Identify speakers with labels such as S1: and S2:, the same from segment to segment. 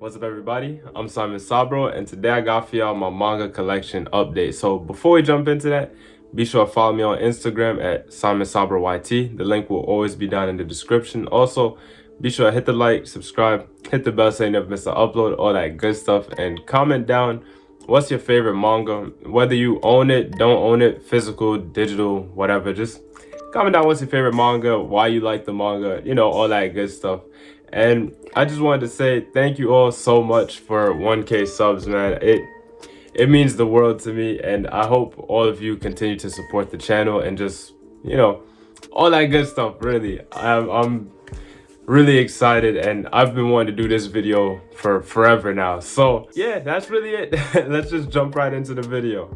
S1: What's up, everybody? I'm Simon Sabro, and today I got for y'all my manga collection update. So before we jump into that, be sure to follow me on Instagram at Simon Sabro YT. The link will always be down in the description. Also, be sure to hit the like, subscribe, hit the bell so you never miss an upload, all that good stuff, and comment down what's your favorite manga. Whether you own it, don't own it, physical, digital, whatever. Just comment down what's your favorite manga, why you like the manga, all that good stuff. And I just wanted to say thank you all so much for 1K subs, man. It means the world to me, and I hope all of you continue to support the channel and just, all that good stuff, really. I'm really excited, and I've been wanting to do this video for forever now. So yeah, that's really it. Let's just jump right into the video.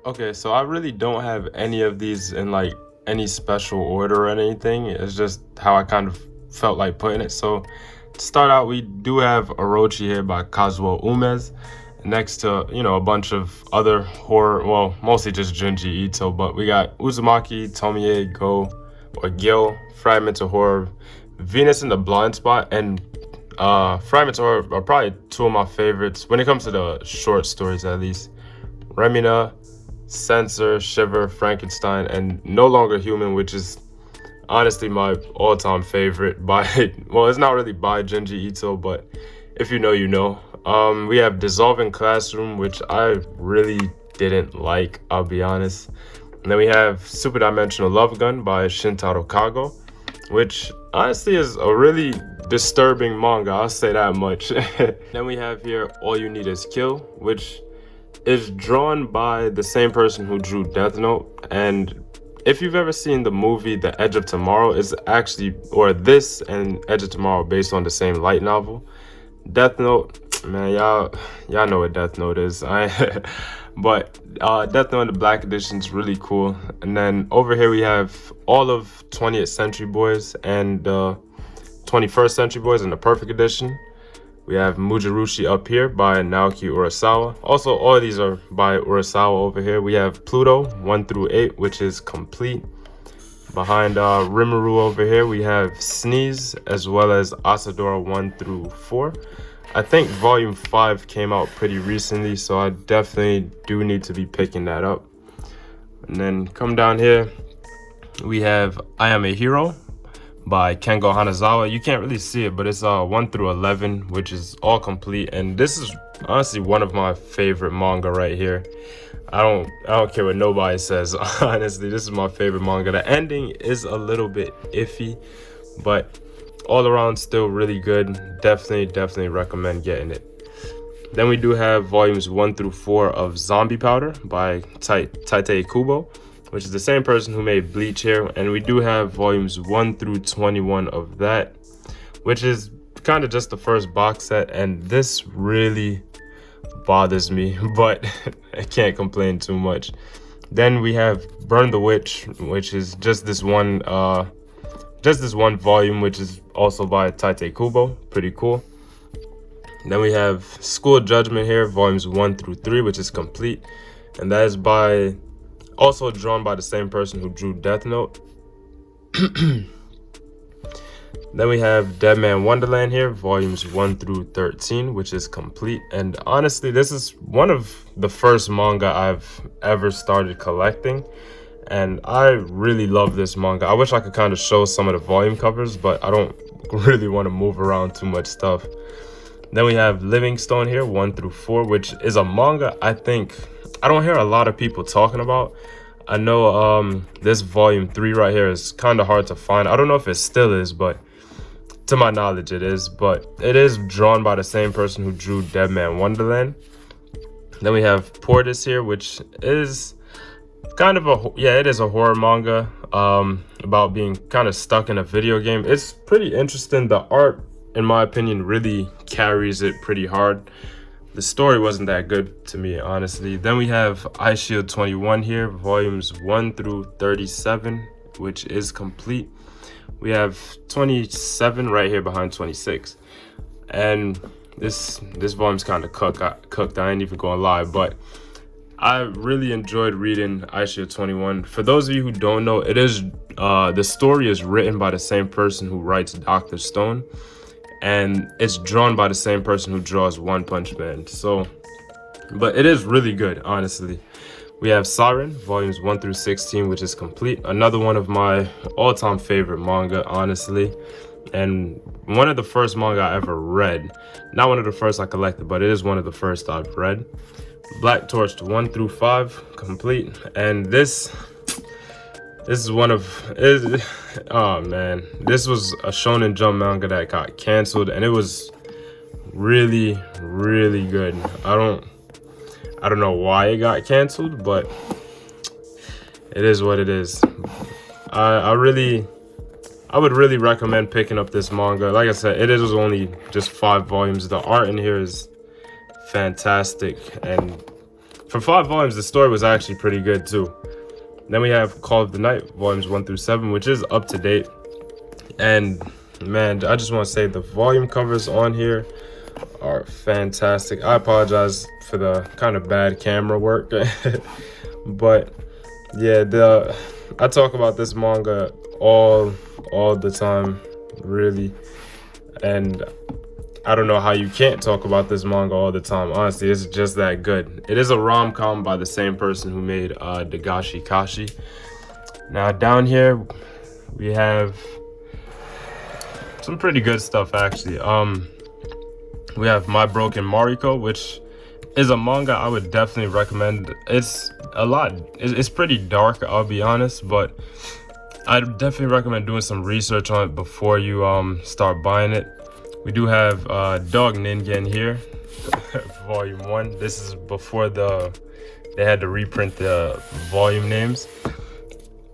S1: Okay, so I really don't have any of these in like any special order or anything. It's just how I kind of felt like putting it. So to start out, we do have Orochi here by Kazuo Umez, next to, a bunch of other horror, well, mostly just Junji Ito, but we got Uzumaki, Tomie, Go, or Gil, Fragments of Horror, Venus in the Blind Spot, and Fragments of Horror are probably two of my favorites when it comes to the short stories, at least. Remina, Censor, Shiver, Frankenstein, and No Longer Human, which is honestly my all-time favorite by, well, it's not really by Junji Ito, but if you know, you know. We have Dissolving Classroom, which I really didn't like, I'll be honest. And then we have Super Dimensional Love Gun by Shintaro Kago, which honestly is a really disturbing manga, I'll say that much. Then we have here All You Need Is Kill, which is drawn by the same person who drew Death Note. And if you've ever seen the movie The Edge of Tomorrow, is actually, or this and Edge of Tomorrow based on the same light novel. Death Note, man, y'all know what Death Note is. But Death Note in the Black Edition is really cool. And then over here we have all of 20th Century Boys and 21st Century Boys in the Perfect Edition. We have Mujirushi up here by Naoki Urasawa. Also, all of these are by Urasawa over here. We have Pluto 1 through 8, which is complete. Behind Rimuru over here, we have Sneeze, as well as Asadora 1 through 4. I think Volume 5 came out pretty recently, so I definitely do need to be picking that up. And then come down here, we have I Am a Hero by Kengo Hanazawa. You can't really see it, but it's 1 through 11, which is all complete. And this is honestly one of my favorite manga right here. I don't care what nobody says. Honestly, this is my favorite manga. The ending is a little bit iffy, but all around still really good. Definitely recommend getting it. Then we do have volumes 1 through 4 of Zombie Powder by Taite Kubo, which is the same person who made Bleach here. And we do have volumes 1 through 21 of that, which is kind of just the first box set. And this really bothers me, but I can't complain too much. Then we have Burn the Witch, which is just this one volume, which is also by Taite Kubo. Pretty cool. Then we have School Judgment here, volumes 1 through 3, which is complete. And that is by, also drawn by the same person who drew Death Note. Then we have Dead Man Wonderland here, volumes 1 through 13, which is complete. And honestly, this is one of the first manga I've ever started collecting. And I really love this manga. I wish I could kind of show some of the volume covers, but I don't really want to move around too much stuff. Then we have Livingstone here, 1 through 4, which is a manga I think I don't hear a lot of people talking about. I know this volume 3 right here is kind of hard to find. I don't know if it still is, but to my knowledge it is. But it is drawn by the same person who drew Dead Man Wonderland. Then we have Portis here, which is kind of it is a horror manga about being kind of stuck in a video game. It's pretty interesting. The art, in my opinion, really carries it pretty hard. The story wasn't that good to me, honestly. Then we have Ice Shield 21 here, volumes 1 through 37, which is complete. We have 27 right here behind 26. And this volume's kind of cooked. I ain't even gonna lie, but I really enjoyed reading Aisha 21. For those of you who don't know, it is the story is written by the same person who writes Dr. Stone, and it's drawn by the same person who draws One Punch Man. So, but it is really good, honestly. We have Siren, volumes 1 through 16, which is complete. Another one of my all-time favorite manga, honestly. And one of the first manga I ever read. Not one of the first I collected, but it is one of the first I've read. Black Torch 1 through 5, complete. And this is one of oh man, this was a Shonen Jump manga that got canceled, and it was really, really good. I don't know why it got canceled, but it is what it is. I would really recommend picking up this manga. Like I said, it is only just 5 volumes. The art in here is fantastic, and for 5 volumes, the story was actually pretty good too. Then we have Call of the Night, volumes 1 through 7, which is up to date. And man, I just want to say the volume covers on here are fantastic. I apologize for the kind of bad camera work, but yeah, I talk about this manga all the time, really, and I don't know how you can't talk about this manga all the time. Honestly, it's just that good. It is a rom-com by the same person who made Dagashi Kashi. Now down here we have some pretty good stuff actually. We have My Broken Mariko, which is a manga I would definitely recommend. It's pretty dark, I'll be honest, but I'd definitely recommend doing some research on it before you start buying it. We do have Dog Ningen here, volume 1. This is before they had to reprint the volume names.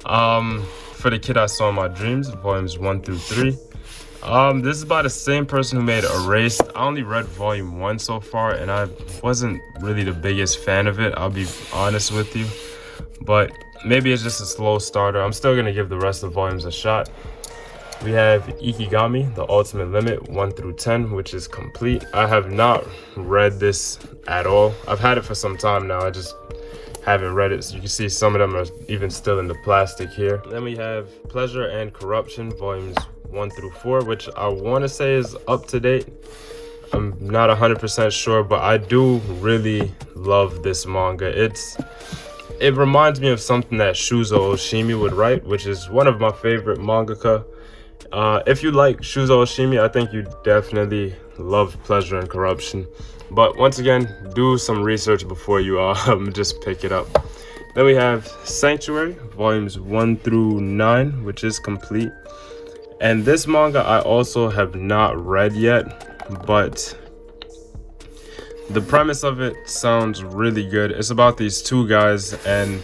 S1: For the Kid I Saw in My Dreams, volumes 1 through 3. This is by the same person who made Erased. I only read volume 1 so far, and I wasn't really the biggest fan of it, I'll be honest with you. But maybe it's just a slow starter. I'm still gonna give the rest of the volumes a shot. We have Ikigami, The Ultimate Limit, 1 through 10, which is complete. I have not read this at all. I've had it for some time now. I just haven't read it. So you can see some of them are even still in the plastic here. Then we have Pleasure and Corruption, volumes 1 through 4, which I want to say is up to date. I'm not 100% sure, but I do really love this manga. It reminds me of something that Shuzo Oshimi would write, which is one of my favorite mangaka. If you like Shuzo Oshimi, I think you definitely love Pleasure and Corruption. But once again, do some research before you just pick it up. Then we have Sanctuary, volumes 1 through 9, which is complete. And this manga I also have not read yet, but the premise of it sounds really good. It's about these 2 guys, and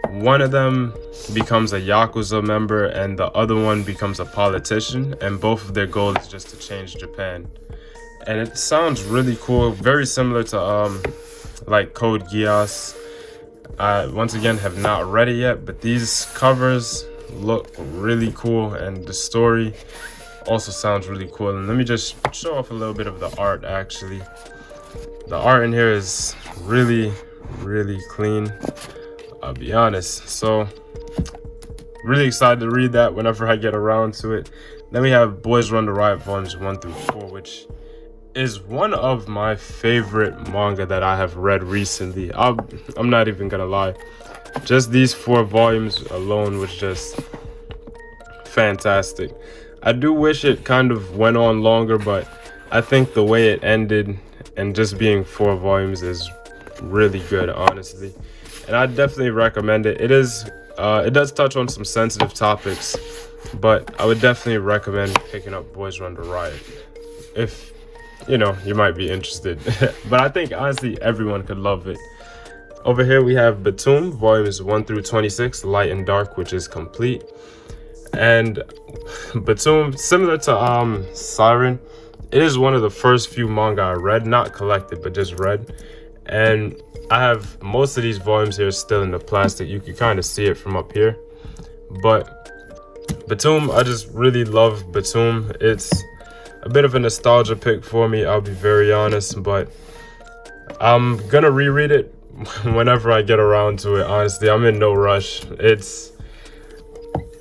S1: one of them becomes a Yakuza member and the other one becomes a politician, and both of their goals is just to change Japan. And it sounds really cool, very similar to like Code Geass. I once again have not read it yet, but these covers look really cool, and the story also sounds really cool. And let me just show off a little bit of the art. Actually, the art in here is really clean, I'll be honest. So really excited to read that whenever I get around to it. Then we have Boys Run the Riot, volumes 1 through 4, which is one of my favorite manga that I have read recently. I'm not even gonna lie, just these 4 volumes alone was just fantastic. I do wish it kind of went on longer, but I think the way it ended and just being 4 volumes is really good, honestly. And I definitely recommend it. It does touch on some sensitive topics, but I would definitely recommend picking up Boys Run the Riot if you might be interested. But I think honestly everyone could love it. Over here we have Batum, volumes 1 through 26, Light and Dark, which is complete. And Batum, similar to Siren, it is one of the first few manga I read, not collected, but just read. And I have most of these volumes here still in the plastic. You can kind of see it from up here. But Batum, I just really love Batum. It's a bit of a nostalgia pick for me, I'll be very honest, but I'm gonna reread it whenever I get around to it. Honestly, I'm in no rush. It's,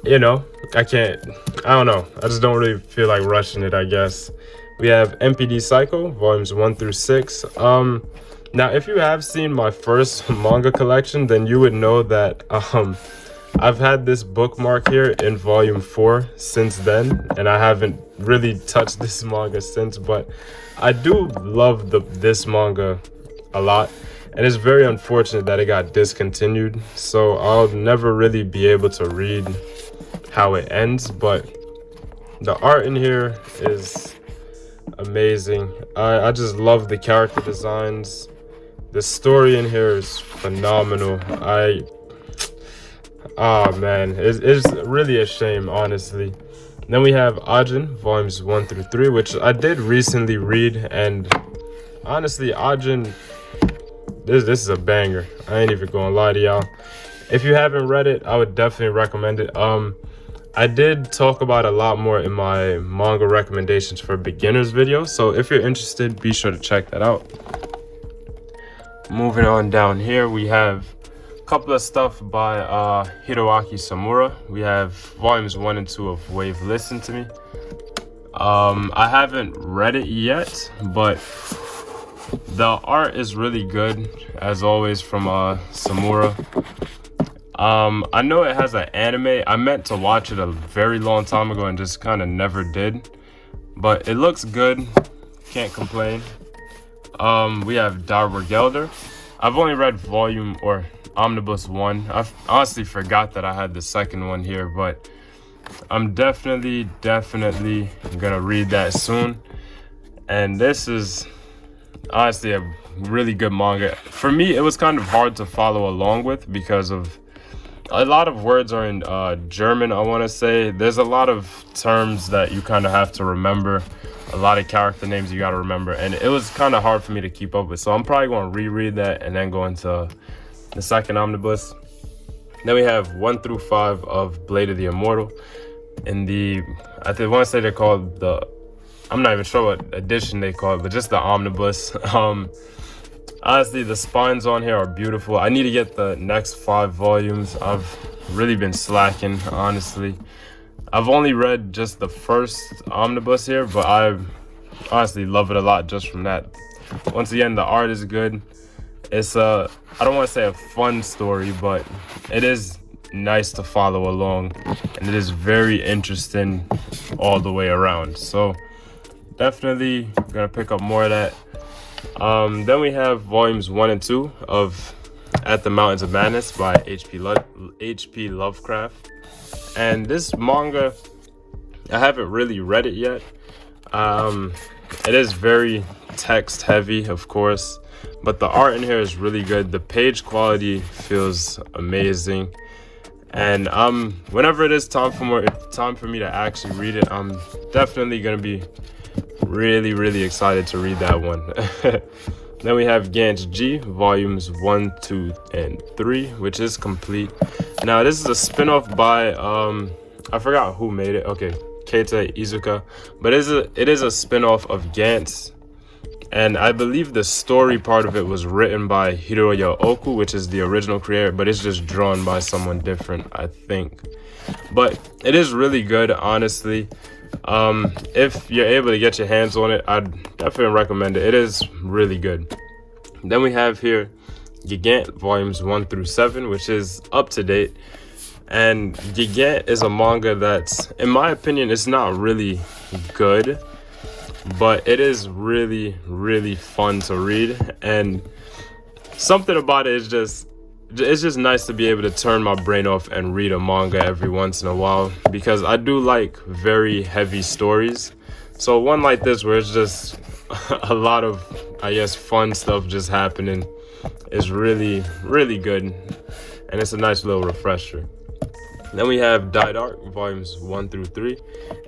S1: you know, I can't, I don't know. I just don't really feel like rushing it, I guess. We have MPD Psycho, volumes 1 through 6. Now, if you have seen my first manga collection, then you would know that I've had this bookmark here in volume 4 since then, and I haven't really touched this manga since, but I do love this manga a lot, and it's very unfortunate that it got discontinued, so I'll never really be able to read how it ends, but the art in here is amazing. I just love the character designs. The story in here is phenomenal. Oh man, it's really a shame, honestly. Then we have Ajin, volumes 1 through 3, which I did recently read, and honestly, Ajin, this is a banger. I ain't even gonna lie to y'all. If you haven't read it, I would definitely recommend it. I did talk about a lot more in my manga recommendations for beginners video, so if you're interested, be sure to check that out. Moving on down here, we have a couple of stuff by Hiroaki Samura. We have volumes 1 and 2 of Wave Listen to Me. I haven't read it yet, but the art is really good, as always, from Samura. I know it has an anime. I meant to watch it a very long time ago and just kind of never did, but it looks good. Can't complain. We have Darwer Gelder. I've only read volume or omnibus 1. I honestly forgot that I had the second one here, but I'm definitely gonna read that soon. And this is honestly a really good manga. For me, it was kind of hard to follow along with because of a lot of words are in German, I want to say. There's a lot of terms that you kind of have to remember, a lot of character names you got to remember, and it was kind of hard for me to keep up with. So I'm probably going to reread that and then go into the second omnibus. Then we have 1 through 5 of Blade of the Immortal. In the, I want to say they're called the, I'm not even sure what edition they call it, but just the omnibus. Honestly, the spines on here are beautiful. I need to get the next 5 volumes. I've really been slacking, honestly. I've only read just the first omnibus here, but I honestly love it a lot just from that. Once again, the art is good. It's I don't want to say a fun story, but it is nice to follow along, and it is very interesting all the way around. So definitely gonna pick up more of that. Then we have volumes 1 and 2 of At the Mountains of Madness by H.P. Lovecraft. And this manga, I haven't really read it yet. It is very text heavy, of course, but the art in here is really good. The page quality feels amazing. And whenever it is time for me to actually read it, I'm definitely gonna be really excited to read that one. Then we have Gantz G, volumes 1, 2, and 3, which is complete. Now this is a spin-off by I forgot who made it. Okay, Keita Izuka, but it is a spin-off of Gantz, and I believe the story part of it was written by Hiroya Oku, which is the original creator, but it's just drawn by someone different, I think. But it is really good, honestly. If you're able to get your hands on it, I'd definitely recommend it. It is really good. Then we have here Gigant volumes 1 through 7, which is up to date. And Gigant is a manga that's, in my opinion, it's not really good, but it is really fun to read. And something about it is just, it's just nice to be able to turn my brain off and read a manga every once in a while, because I do like very heavy stories. So one like this where it's just a lot of, I guess, fun stuff just happening is really good, and it's a nice little refresher. Then we have Die Dark volumes 1 through 3,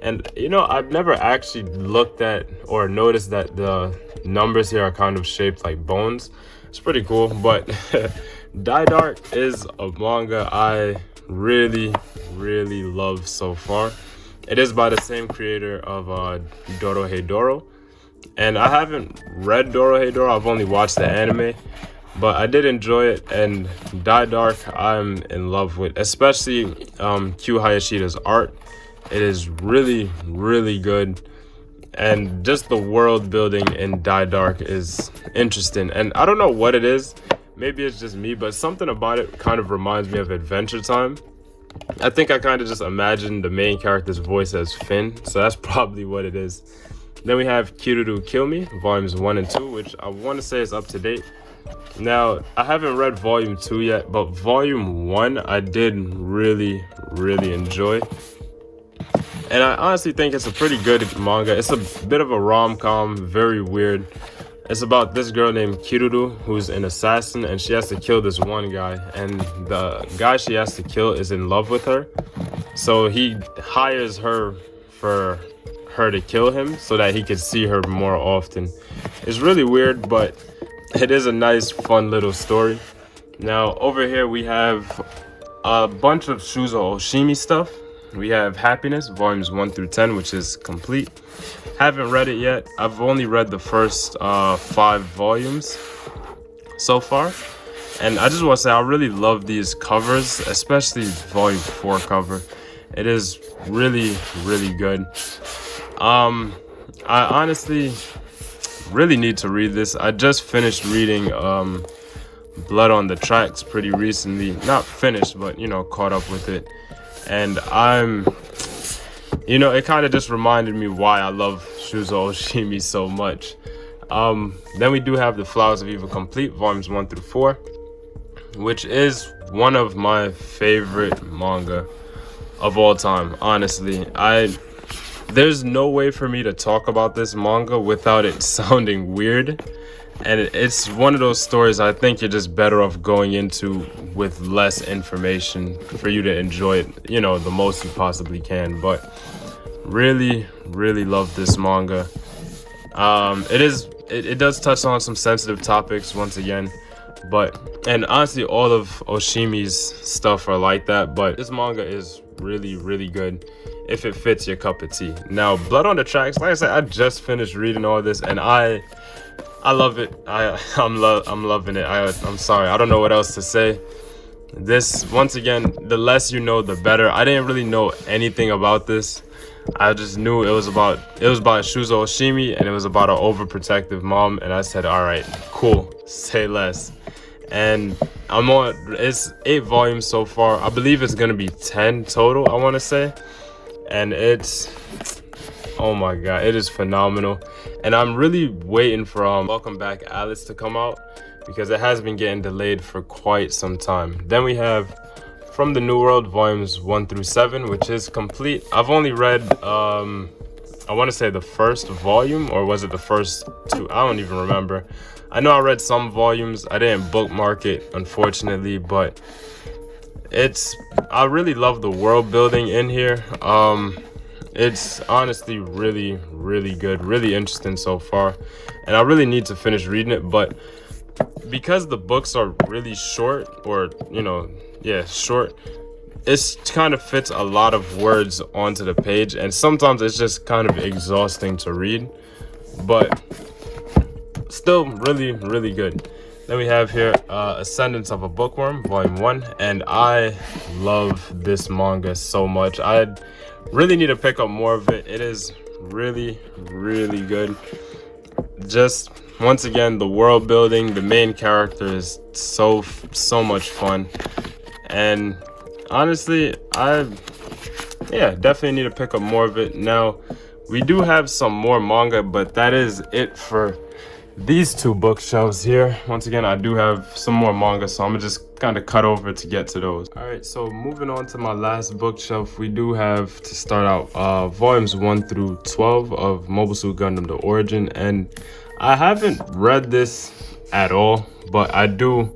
S1: and you know, I've never actually looked at or noticed that the numbers here are kind of shaped like bones. It's pretty cool, but Die Dark is a manga I really love so far. It is by the same creator of Dorohedoro, and I haven't read Dorohedoro. I've only watched the anime, but I did enjoy it. And Die Dark, I'm in love with, especially Q Hayashida's art. It is really, really good. And just the world building in Die Dark is interesting. And I don't know what it is. Maybe it's just me, but something about it kind of reminds me of Adventure Time. I think I kind of just imagined the main character's voice as Finn, so that's probably what it is. Then we have Kiruru Kill Me, volumes 1 and 2, which I want to say is up to date. Now, I haven't read volume 2 yet, but volume 1 I did really, really enjoy. And I honestly think it's a pretty good manga. It's a bit of a rom-com, very weird. It's about this girl named Kiruru, who's an assassin, and she has to kill this one guy. And the guy she has to kill is in love with her. So he hires her for her to kill him so that he could see her more often. It's really weird, but it is a nice, fun little story. Now, over here we have a bunch of Shuzo Oshimi stuff. We have Happiness, volumes 1 through 10, which is complete. Haven't read it yet. I've only read the first 5 volumes so far. And I just want to say I really love these covers, especially volume 4 cover. It is really, really good. I honestly really need to read this. I just finished reading Blood on the Tracks pretty recently. Not finished, but, you know, caught up with it. And it kind of just reminded me why I love Shuzo Oshimi so much. Then we do have The Flowers of Evil Complete, volumes 1 through 4, which is one of my favorite manga of all time, honestly. There's no way for me to talk about this manga without it sounding weird. And it's one of those stories I think you're just better off going into with less information for you to enjoy it, the most you possibly can. But really, really love this manga. It does touch on some sensitive topics once again, and honestly all of Oshimi's stuff are like that, but this manga is really, really good if it fits your cup of tea. Now, Blood on the Tracks, like I said, I just finished reading all this and I love it. I'm loving it. I'm sorry, I don't know what else to say. This, once again, the less you know, the better. I didn't really know anything about this. I just knew it was about Shuzo Oshimi, and it was about an overprotective mom, and I said, all right, cool, say less. And it's 8 volumes so far. I believe it's gonna be 10 total, I want to say. And it's, oh my god, it is phenomenal. And I'm really waiting for Welcome Back Alice to come out, because it has been getting delayed for quite some time. Then we have From the New World, volumes 1 through 7, which is complete. I've only read I want to say the first volume, or was it the first 2? I don't even remember. I know I read some volumes. I didn't bookmark it, unfortunately, but I really love the world building in here. It's honestly really, really good, really interesting so far, and I really need to finish reading it. But because the books are really short, or short, it kind of fits a lot of words onto the page, and sometimes it's just kind of exhausting to read, but still really, really good. Then we have here Ascendance of a Bookworm, volume 1, and I love this manga so much. I really need to pick up more of it. It is really, really good. Just once again, the world building, the main character is so much fun, and honestly, definitely need to pick up more of it. Now, we do have some more manga, but that is it for these 2 bookshelves here. Once again, I do have some more manga, so I'm gonna just kind of cut over to get to those. All right, so moving on to my last bookshelf, we do have, to start out, volumes 1 through 12 of Mobile Suit Gundam: The Origin. And I haven't read this at all, but I do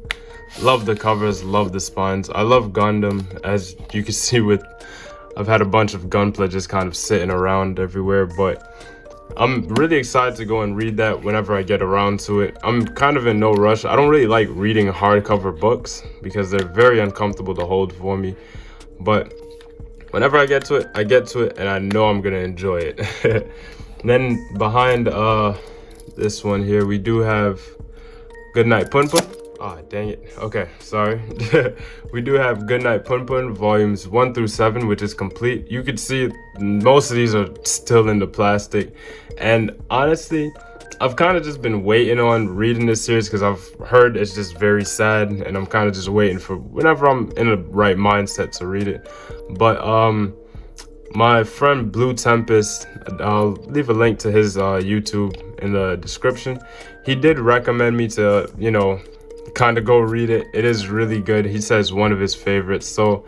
S1: love the covers, love the spines. I love Gundam, as you can see I've had a bunch of Gunpla just kind of sitting around everywhere, but I'm really excited to go and read that whenever I get around to it. I'm kind of in no rush. I don't really like reading hardcover books because they're very uncomfortable to hold for me. But whenever I get to it, and I know I'm gonna enjoy it. Then behind this one here, we do have Goodnight Pun Pun, Ah, dang it. Okay, sorry. We do have Goodnight Pun Pun volumes 1 through 7, which is complete. You could see most of these are still in the plastic. And honestly, I've kind of just been waiting on reading this series because I've heard it's just very sad, and I'm kind of just waiting for whenever I'm in the right mindset to read it. But my friend Blue Tempest, I'll leave a link to his YouTube in the description. He did recommend me to, kind of go read it. It is really good. He says one of his favorites. So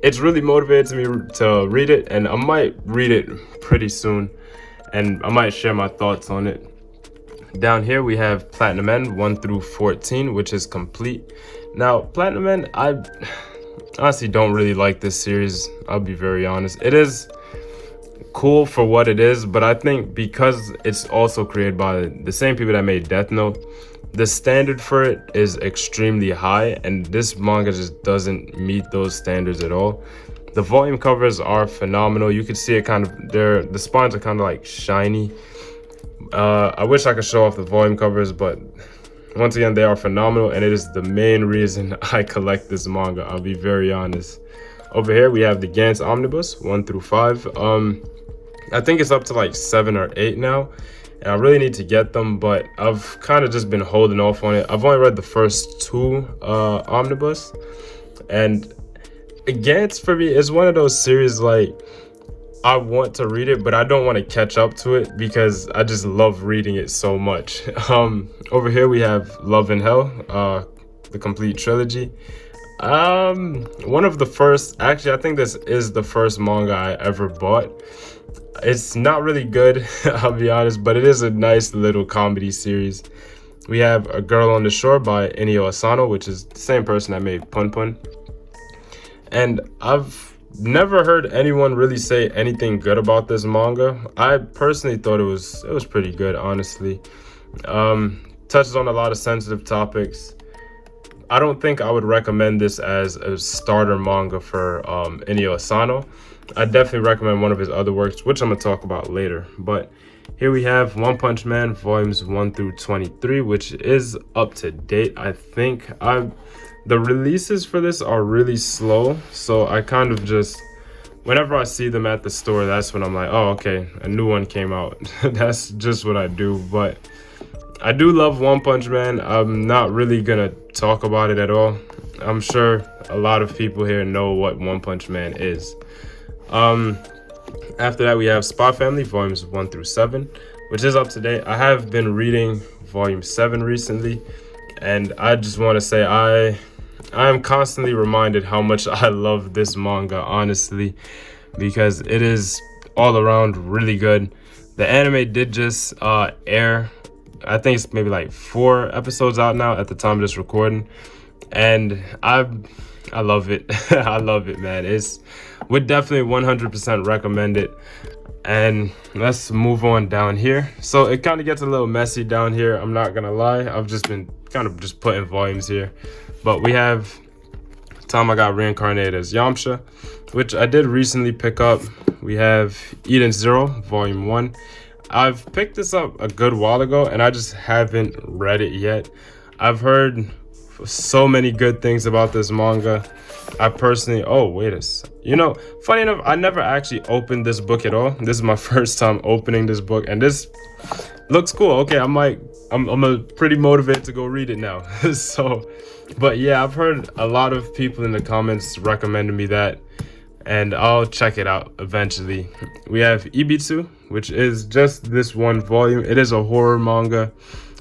S1: it's really motivated me to read it, and I might read it pretty soon, and I might share my thoughts on it. Down here we have Platinum End 1 through 14, which is complete. Now, Platinum End, I honestly don't really like this series. I'll be very honest. It is cool for what it is, but I think because it's also created by the same people that made Death Note, the standard for it is extremely high, and this manga just doesn't meet those standards at all. The volume covers are phenomenal. You can see it kind of, the spines are kind of like shiny. I wish I could show off the volume covers, but once again, they are phenomenal, and it is the main reason I collect this manga. I'll be very honest. Over here, we have the Gantz Omnibus 1 through 5. I think it's up to like 7 or 8 now, and I really need to get them, but I've kind of just been holding off on it. I've only read the first 2 Omnibus, and Gantz for me is one of those series like I want to read it, but I don't want to catch up to it because I just love reading it so much. Over here we have Love and Hell, the complete trilogy. One of the first, actually I think this is the first manga I ever bought. It's not really good, I'll be honest, but it is a nice little comedy series. We have A Girl on the Shore by Inio Asano, which is the same person that made Pun Pun. And I've never heard anyone really say anything good about this manga. I personally thought it was pretty good, honestly. Touches on a lot of sensitive topics. I don't think I would recommend this as a starter manga for Inio Asano. I definitely recommend one of his other works, which I'm going to talk about later. But here we have One Punch Man volumes 1 through 23, which is up to date. I think the releases for this are really slow, so I kind of just, whenever I see them at the store, that's when I'm like, oh, okay, a new one came out. That's just what I do. But I do love One Punch Man. I'm not really gonna talk about it at all. I'm sure a lot of people here know what One Punch Man is. After that, we have Spy Family volumes 1 through 7, which is up to date. I have been reading volume 7 recently, and I just want to say I am constantly reminded how much I love this manga, honestly, because it is all around really good. The anime did just air. I think it's maybe like 4 episodes out now at the time of this recording, and I love it. I love it, man. Would definitely 100% recommend it. And let's move on down here. So it kind of gets a little messy down here, I'm not gonna lie. I've just been kind of just putting volumes here, but we have Time I Got Reincarnated as Yamcha, which I did recently pick up. We have Eden Zero volume 1. I've picked this up a good while ago, and I just haven't read it yet. I've heard so many good things about this manga. I personally, funny enough, I never actually opened this book at all. This is my first time opening this book, and this looks cool. Okay, I'm pretty motivated to go read it now. So, but yeah, I've heard a lot of people in the comments recommending me that, and I'll check it out eventually. We have Ibitsu, which is just this one volume. It is a horror manga.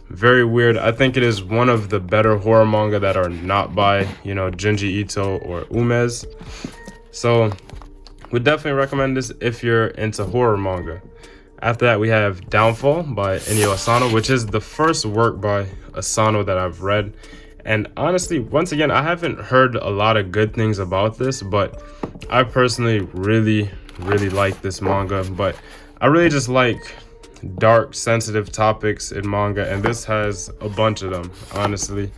S1: Very weird. I think it is one of the better horror manga that are not by, Junji Ito or Umez. So, would definitely recommend this if you're into horror manga. After that, we have Downfall by Inio Asano, which is the first work by Asano that I've read. And honestly, once again, I haven't heard a lot of good things about this, but I personally really, really like this manga. But I really just like dark, sensitive topics in manga, and this has a bunch of them, honestly.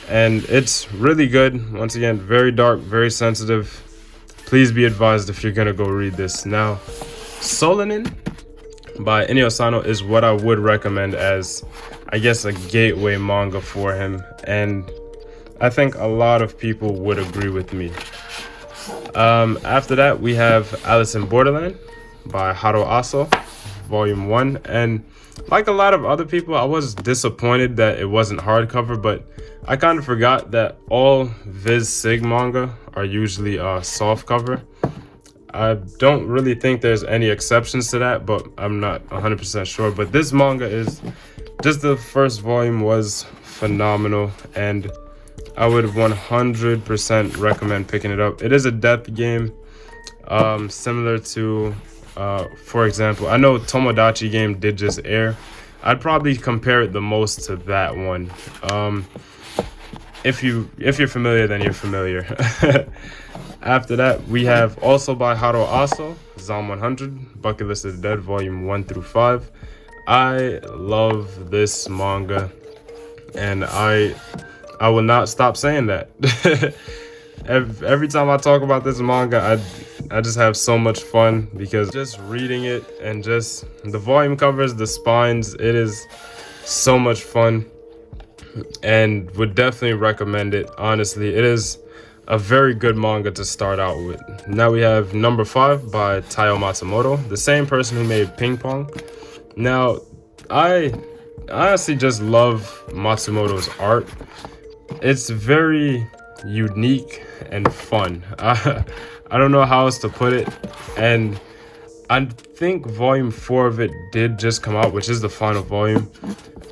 S1: And it's really good. Once again, very dark, very sensitive. Please be advised if you're gonna go read this. Now, Solanin by Inio Asano is what I would recommend as, I guess, a gateway manga for him. And I think a lot of people would agree with me. After that, we have Alice in Borderland by Haro Aso, Volume 1. And like a lot of other people, I was disappointed that it wasn't hardcover, but I kind of forgot that all Viz Sig manga are usually softcover. I don't really think there's any exceptions to that, but I'm not 100% sure. But this manga is just the first volume was phenomenal, and I would 100% recommend picking it up. It is a death game, similar to, for example, I know Tomodachi game did just air. I'd probably compare it the most to that one. If you're familiar, then you're familiar. After that, we have also by Haro Aso, Zom 100, Bucket List of the Dead, Volume 1 through 5. I love this manga, and I will not stop saying that. Every time I talk about this manga, I just have so much fun because just reading it and just the volume covers, the spines, it is so much fun, and would definitely recommend it. Honestly, it is a very good manga to start out with. Now we have number 5 by Taiyo Matsumoto, the same person who made Ping Pong. Now, I honestly just love Matsumoto's art. It's very unique and fun. I don't know how else to put it. And I think volume 4 of it did just come out, which is the final volume.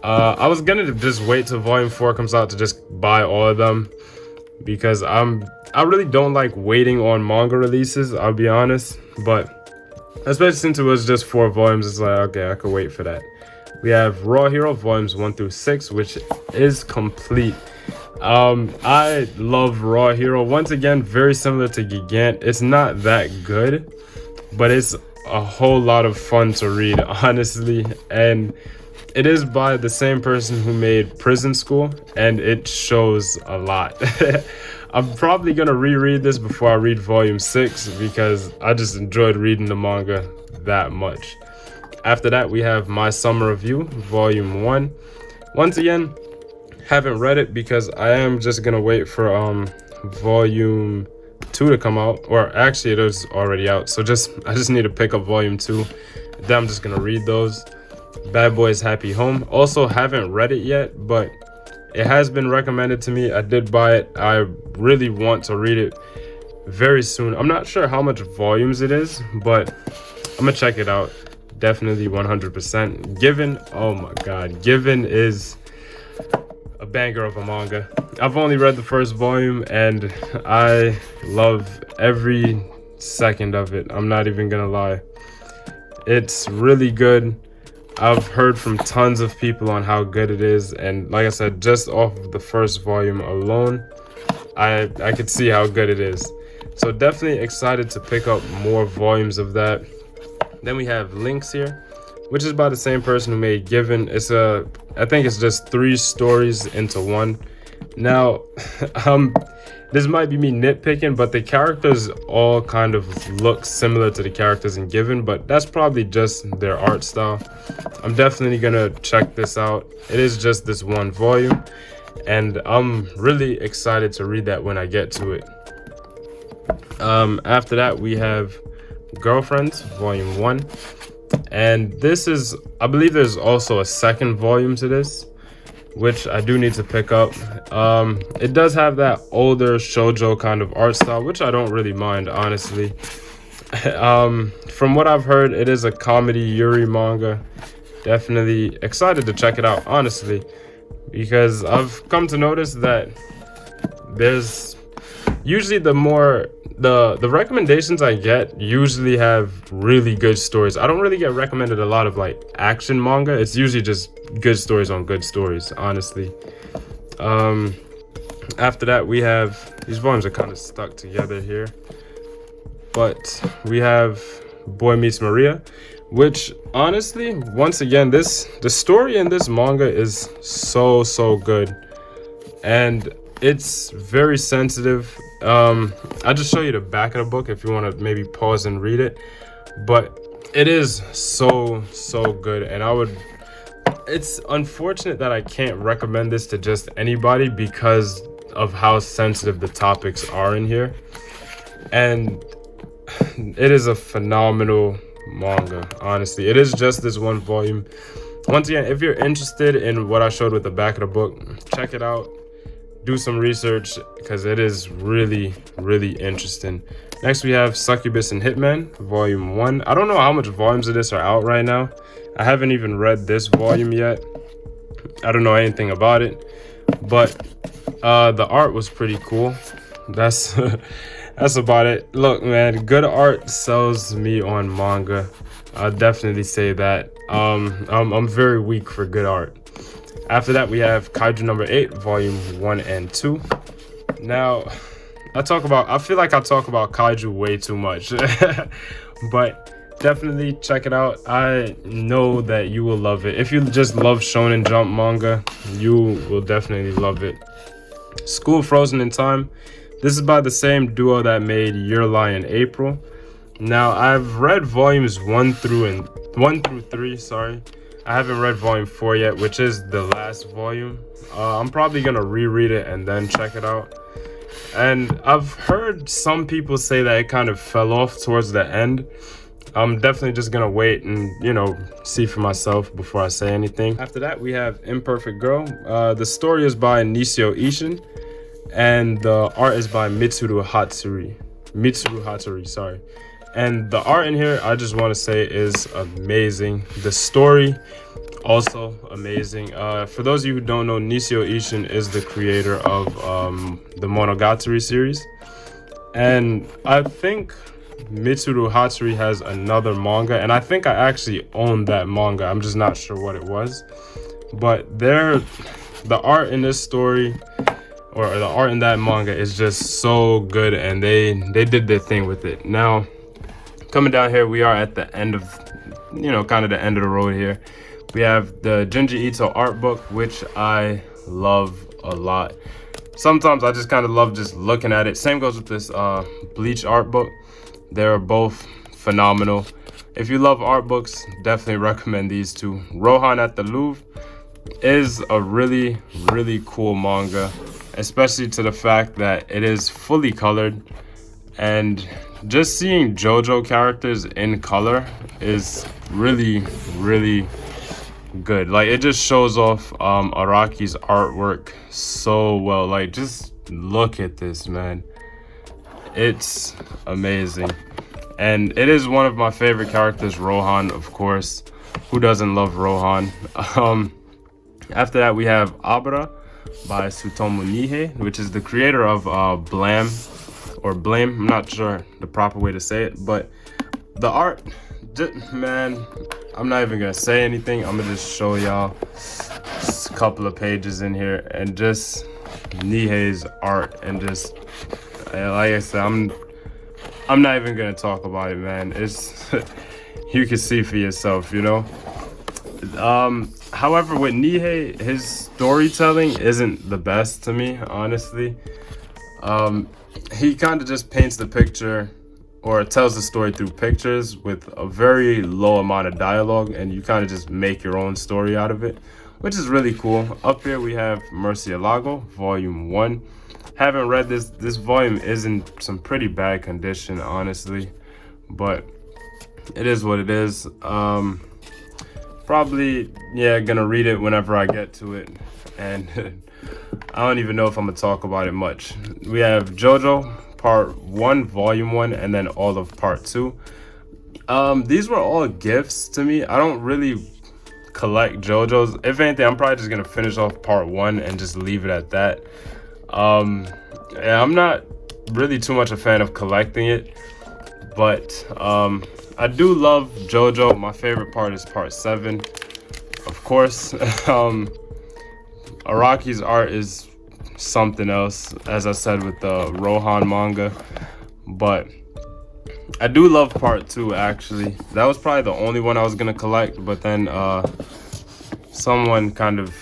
S1: I was gonna just wait till volume 4 comes out to just buy all of them, because I really don't like waiting on manga releases, I'll be honest. But especially since it was just 4 volumes, it's like, okay, I could wait for that. We have Raw Hero volumes 1 through 6, which is complete. I love Raw Hero. Once again, very similar to Gigant. It's not that good, but it's a whole lot of fun to read, honestly. And it is by the same person who made Prison School, and it shows a lot. I'm probably gonna reread this before I read volume 6 because I just enjoyed reading the manga that much. After that, we have My Summer Review, volume 1. Once again, haven't read it because I am just gonna wait for volume 2 to come out, or actually it is already out, so I just need to pick up volume 2. Then I'm just gonna read those. Bad Boys Happy Home, also haven't read it yet, but it has been recommended to me. I did buy it. I really want to read it very soon. I'm not sure how much volumes it is, but I'm gonna check it out. Definitely 100%. Given, oh my god, Given is a banger of a manga. I've only read the first volume and I love every second of it. I'm not even gonna lie. It's really good. I've heard from tons of people on how good it is, and like I said, just off of the first volume alone, I could see how good it is. So definitely excited to pick up more volumes of that. Then we have Links here, which is by the same person who made Given. I think it's just 3 stories into one. Now, this might be me nitpicking, but the characters all kind of look similar to the characters in Given, but that's probably just their art style. I'm definitely gonna check this out. It is just this 1 volume, and I'm really excited to read that when I get to it. After that, we have Girlfriends, volume 1. And this is, I believe there's also a second volume to this, which I do need to pick up. It does have that older shoujo kind of art style, which I don't really mind, honestly. From what I've heard, it is a comedy Yuri manga. Definitely excited to check it out, honestly, because I've come to notice that there's usually the recommendations I get usually have really good stories. I don't really get recommended a lot of like action manga. It's usually just good stories on good stories, honestly. After that, we have, these volumes are kind of stuck together here, but we have Boy Meets Maria, which honestly, once again, the story in this manga is so good, and it's very sensitive. I'll just show you the back of the book if you want to maybe pause and read it, but it is so good. And it's unfortunate that I can't recommend this to just anybody, because of how sensitive the topics are in here. And it is a phenomenal manga, honestly. It is just this one volume. Once again, if you're interested in what I showed with the back of the book, check it out. Do some research because it is really, really interesting. Next, we have Succubus and Hitman, Volume 1. I don't know how much volumes of this are out right now. I haven't even read this volume yet. I don't know anything about it. But the art was pretty cool. That's that's about it. Look, man, good art sells me on manga. I'll definitely say that. I'm very weak for good art. After that, we have Kaiju number 8, volume 1 and 2. Now, I feel like I talk about Kaiju way too much. But definitely check it out. I know that you will love it. If you just love Shonen Jump manga, you will definitely love it. School Frozen in Time. This is by the same duo that made Your Lie in April. Now, I've read volumes 1 through 3, sorry. I haven't read volume 4 yet, which is the last volume. I'm probably gonna reread it and then check it out. And I've heard some people say that it kind of fell off towards the end. I'm definitely just gonna wait and, see for myself before I say anything. After that, we have Imperfect Girl. The story is by Nisio Ishin, and the art is by Mitsuru Hatsuri, sorry. And the art in here, I just want to say, is amazing. The story, also amazing. For those of you who don't know, Nisio Ishin is the creator of the Monogatari series. And I think Mitsuru Hatsuri has another manga, and I think I actually own that manga. I'm just not sure what it was. But the art in this story, or the art in that manga, is just so good, and they did their thing with it. Now, coming down here, we are at the end of, kind of the end of the road here. We have the Junji Ito art book, which I love a lot. Sometimes I just kind of love just looking at it. Same goes with this Bleach art book. They're both phenomenal. If you love art books, definitely recommend these two. Rohan at the Louvre is a really, really cool manga, especially to the fact that it is fully colored. And just seeing JoJo characters in color is really, really good. Like, it just shows off Araki's artwork so well. Like, just look at this, man. It's amazing. And it is one of my favorite characters, Rohan, of course. Who doesn't love Rohan? After that, we have Abra by Tsutomu Nihei, which is the creator of Blame. I'm not sure the proper way to say it, but the art, man, I'm not even gonna say anything. I'm gonna just show y'all a couple of pages in here, and just Nihei's art, and just like I said, I'm not even gonna talk about it, man. It's you can see for yourself, However, with Nihei, his storytelling isn't the best to me, honestly. He kind of just paints the picture, or tells the story through pictures with a very low amount of dialogue, and you kind of just make your own story out of it, which is really cool. Up here we have Murcielago, Volume 1. Haven't read this. This volume is in some pretty bad condition, honestly, but it is what it is. Probably, gonna read it whenever I get to it, and I don't even know if I'm gonna talk about it much. We have JoJo Part 1, Volume 1, and then all of Part 2. These were all gifts to me. I don't really collect JoJo's. If anything, I'm probably just gonna finish off Part 1 and just leave it at that. I'm not really too much a fan of collecting it, but I do love JoJo. My favorite part is Part 7, of course. Araki's art is something else, as I said with the Rohan manga, but I do love Part 2, actually. That was probably the only one I was gonna collect, but then someone kind of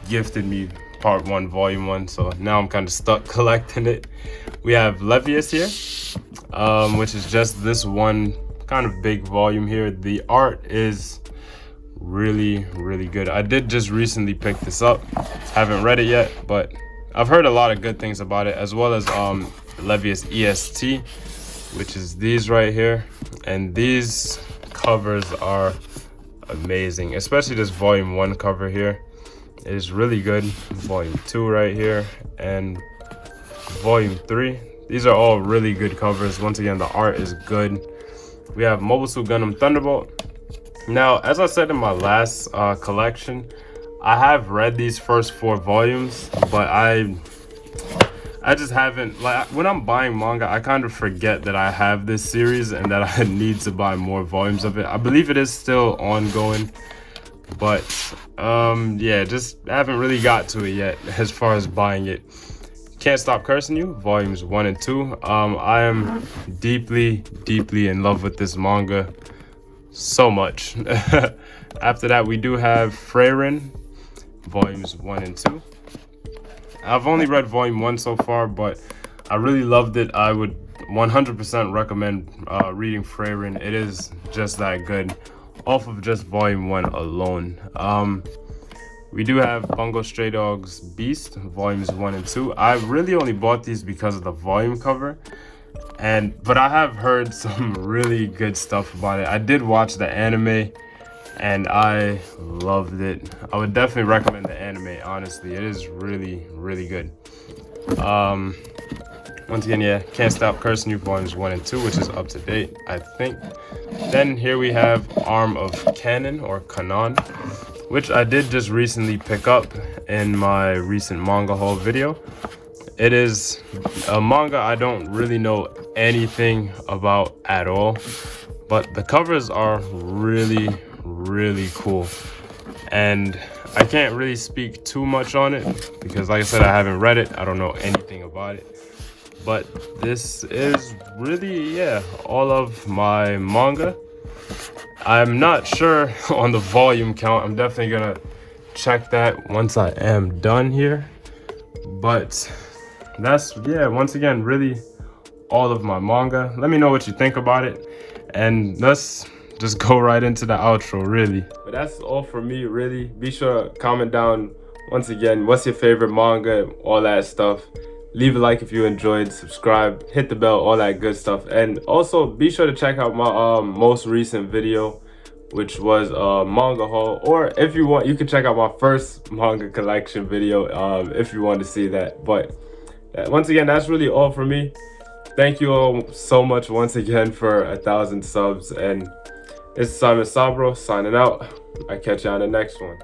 S1: gifted me Part 1, Volume 1, so now I'm kind of stuck collecting it. We have Levius here, which is just this one kind of big volume here. The art is really, really good. I did just recently pick this up. Haven't read it yet, but I've heard a lot of good things about it, as well as Levius EST, which is these right here. And these covers are amazing, especially this volume 1 cover here. It is really good. Volume 2 right here, and volume 3. These are all really good covers. Once again, the art is good. We have Mobile Suit Gundam Thunderbolt. Now, as I said in my last collection, I have read these first 4 volumes, but I just haven't, like, when I'm buying manga, I kind of forget that I have this series and that I need to buy more volumes of it. I believe it is still ongoing, but yeah, just haven't really got to it yet as far as buying it. Can't Stop Cursing You, volumes 1 and 2. I am deeply in love with this manga so much. After that, we do have Freyrin, volumes 1 and 2. I've only read volume 1 so far, but I really loved it. I would 100% recommend reading Freyrin. It is just that good off of just volume 1 alone. We do have Bungo Stray Dogs Beast, volumes 1 and 2. I really only bought these because of the volume cover, but I have heard some really good stuff about it. I did watch the anime, and I loved it. I would definitely recommend the anime, honestly. It is really good. Once again, yeah, Can't Stop Cursing You, volumes 1 and 2, which is up to date, I think. Then here we have Arm of Cannon, or Kanon, which I did just recently pick up in my recent manga haul video. It is a manga I don't really know anything about at all, but the covers are really cool. And I can't really speak too much on it because, like I said, I haven't read it. I don't know anything about it. But this is really, yeah, all of my manga. I'm not sure on the volume count. I'm definitely gonna check that once I am done here. But that's, yeah, once again, really all of my manga. Let me know what you think about it, and let's just go right into the outro, really. But that's all for me, really. Be sure to comment down, once again, what's your favorite manga, all that stuff. Leave a like if you enjoyed, subscribe, hit the bell, all that good stuff. And also be sure to check out my most recent video, which was a manga haul. Or if you want, you can check out my first manga collection video if you want to see that. But once again, that's really all for me. Thank you all so much once again for 1,000 subs. And it's Simon Sabro signing out. I'll catch you on the next one.